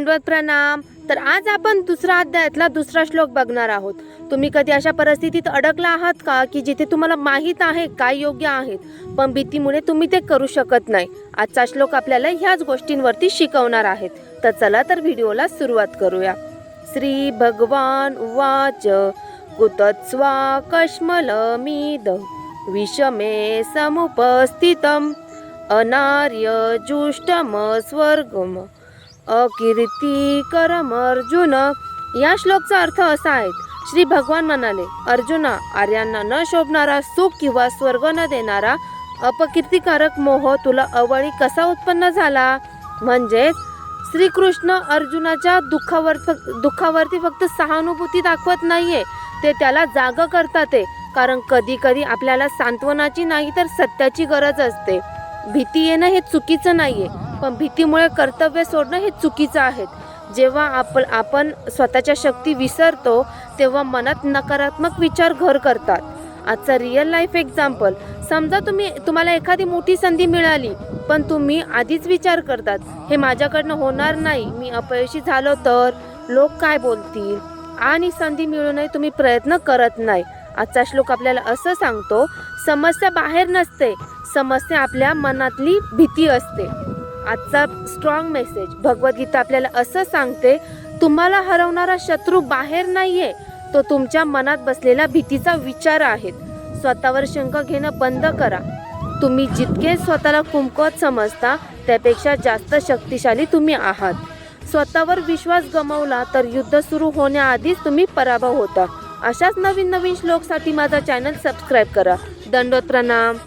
दंडवत प्रणाम। तर आज आपण दुसरा अध्यायातला दुसरा श्लोक बघणार आहोत। तुम्ही कधी अशा परिस्थितीत अडकला आहात का की जिथे तुम्हाला माहित आहे काय योग्य आहे पण भीतीमुळे तुम्ही ते करू शकत नाही। आजचा श्लोक आपल्याला ह्याच गोष्टींवरती शिकवणार आहेत। तर चला तर व्हिडिओला सुरुवात करूया। श्री भगवान उवाच कुतस्वा कश्मलमीद विषमे समुपस्थितम् अनार्य जुष्टम स्वर्गम अकीर्तिकरम अर्जुन। या श्लोकचा अर्थ असा आहे, श्री भगवान म्हणाले, अर्जुना, आर्यांना न शोभणारा सुख किंवा स्वर्ग न देणारा अपकीर्तिकारक मोह तुला अवळी कसा उत्पन्न झाला। म्हणजेच श्रीकृष्ण अर्जुनाच्या दुःखावरती फक्त सहानुभूती दाखवत नाहीये, ते त्याला जाग करतात। कारण कधी कधी आपल्याला सांत्वनाची नाही तर सत्याची गरज असते। भीती येणं हे चुकीचं नाहीये, पण भीतीमुळे कर्तव्य सोडणं हे चुकीचं आहे। जेव्हा आपण स्वतःच्या शक्ती विसरतो तेव्हा मनात नकारात्मक विचार घर करतात। आजचा रिअल लाईफ एक्झाम्पल, समजा तुम्हाला एखादी मोठी संधी मिळाली पण तुम्ही आधीच विचार करतात, हे माझ्याकडनं होणार नाही, मी अपयशी झालो तर लोक काय बोलतील, आणि संधी मिळूनही तुम्ही प्रयत्न करत नाही। आजचा श्लोक आपल्याला असं सांगतो, समस्या बाहेर नसते, समस्या आपल्या मनातली भीती असते। आजचा स्ट्रॉंग मेसेज, भगवद्गीता आपल्याला असं सांगते, तुम्हाला हरवणारा शत्रू बाहेर नाहीये, तो तुमच्या मनात बसलेला भीतीचा विचार आहे। स्वतःवर शंका घेणं बंद करा। तुम्ही जितके स्वतःला कमकुवत समजता त्यापेक्षा जास्त शक्तिशाली तुम्ही आहात। स्वतःवर विश्वास गमावला तर युद्ध सुरू होण्याआधीच तुम्ही पराभव होता। अशाच नवीन श्लोकसाठी माझा चॅनल सबस्क्राईब करा। दंडवत प्रणाम।